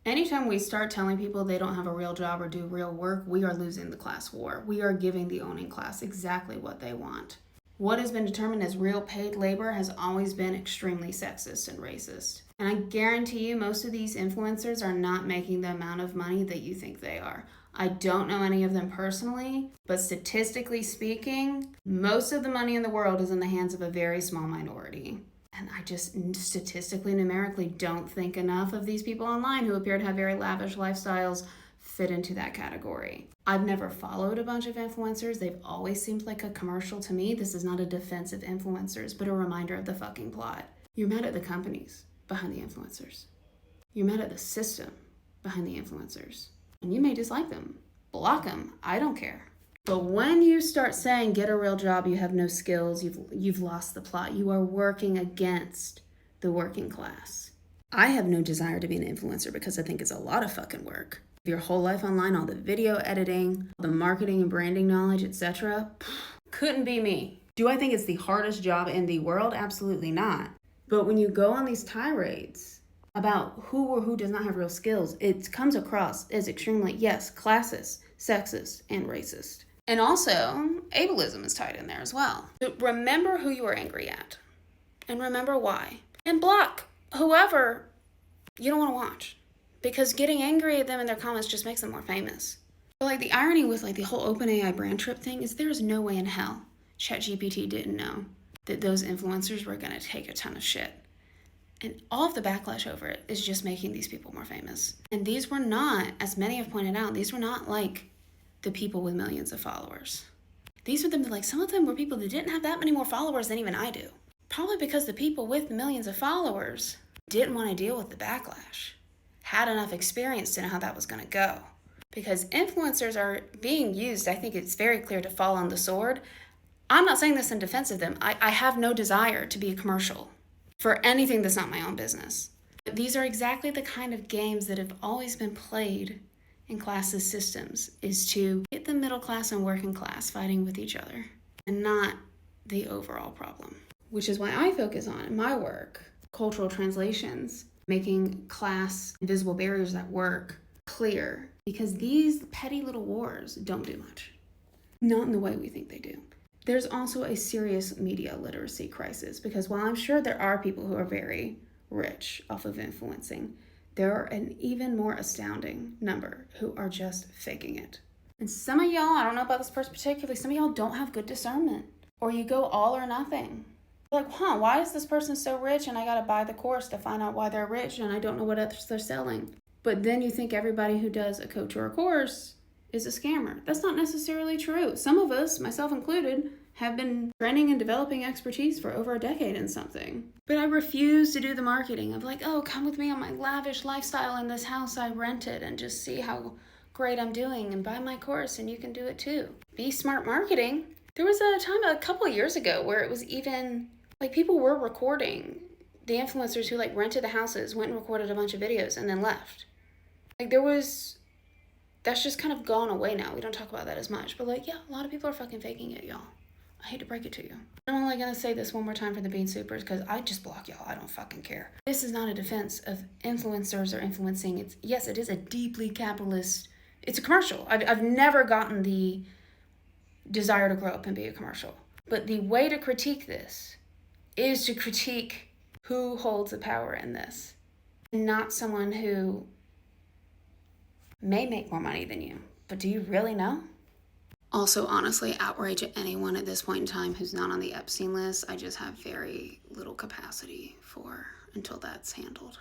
Anytime we start telling people they don't have a real job or do real work, we are losing the class war. We are giving the owning class exactly what they want. What has been determined as real paid labor has always been extremely sexist and racist. And I guarantee you most of these influencers are not making the amount of money that you think they are. I don't know any of them personally, but statistically speaking, most of the money in the world is in the hands of a very small minority. And I just statistically, numerically don't think enough of these people online who appear to have very lavish lifestyles fit into that category. I've never followed a bunch of influencers. They've always seemed like a commercial to me. This is not a defense of influencers, but a reminder of the fucking plot. You're mad at the companies behind the influencers. You're mad at the system behind the influencers. And you may dislike them. Block them. I don't care. But when you start saying, get a real job, you have no skills, you've lost the plot. You are working against the working class. I have no desire to be an influencer because I think it's a lot of fucking work. Your whole life online, all the video editing, the marketing and branding knowledge, etc. Couldn't be me. Do I think it's the hardest job in the world? Absolutely not. But when you go on these tirades about who or who does not have real skills, it comes across as extremely, yes, classist, sexist, and racist. And also, ableism is tied in there as well. So remember who you are angry at. And remember why. And block whoever you don't want to watch. Because getting angry at them in their comments just makes them more famous. But like the irony with like the whole OpenAI brand trip thing is there's no way in hell ChatGPT didn't know that those influencers were going to take a ton of shit. And all of the backlash over it is just making these people more famous. And these were not, as many have pointed out, these were not like the people with millions of followers. These were them, like some of them were people that didn't have that many more followers than even I do. Probably because the people with millions of followers didn't want to deal with the backlash. Had enough experience to know how that was going to go. Because influencers are being used, I think it's very clear, to fall on the sword. I'm not saying this in defense of them. I have no desire to be a commercial for anything that's not my own business. But these are exactly the kind of games that have always been played in classist systems, is to get the middle class and working class fighting with each other and not the overall problem. Which is why I focus on, in my work, cultural translations, making class invisible barriers at work clear, because these petty little wars don't do much. Not in the way we think they do. There's also a serious media literacy crisis, because while I'm sure there are people who are very rich off of influencing, there are an even more astounding number who are just faking it. And some of y'all, I don't know about this person particularly, some of y'all don't have good discernment. Or you go all or nothing. Like, why is this person so rich and I gotta buy the course to find out why they're rich and I don't know what else they're selling? But then you think everybody who does a coach or a course is a scammer. That's not necessarily true. Some of us, myself included, have been training and developing expertise for over a decade in something. But I refuse to do the marketing of like, oh, come with me on my lavish lifestyle in this house I rented and just see how great I'm doing and buy my course and you can do it too. Be smart marketing. There was a time a couple of years ago where it was even like people were recording the influencers who like rented the houses, went and recorded a bunch of videos and then left. Like that's just kind of gone away now. We don't talk about that as much. But like, yeah, a lot of people are fucking faking it, y'all. I hate to break it to you. I'm only going to say this one more time for the Bean Supers because I just block y'all. I don't fucking care. This is not a defense of influencers or influencing. Yes, it is a deeply capitalist. It's a commercial. I've never gotten the desire to grow up and be a commercial. But the way to critique this is to critique who holds the power in this. And not someone who may make more money than you. But do you really know? Also, honestly, outrage at anyone at this point in time who's not on the Epstein list, I just have very little capacity for until that's handled.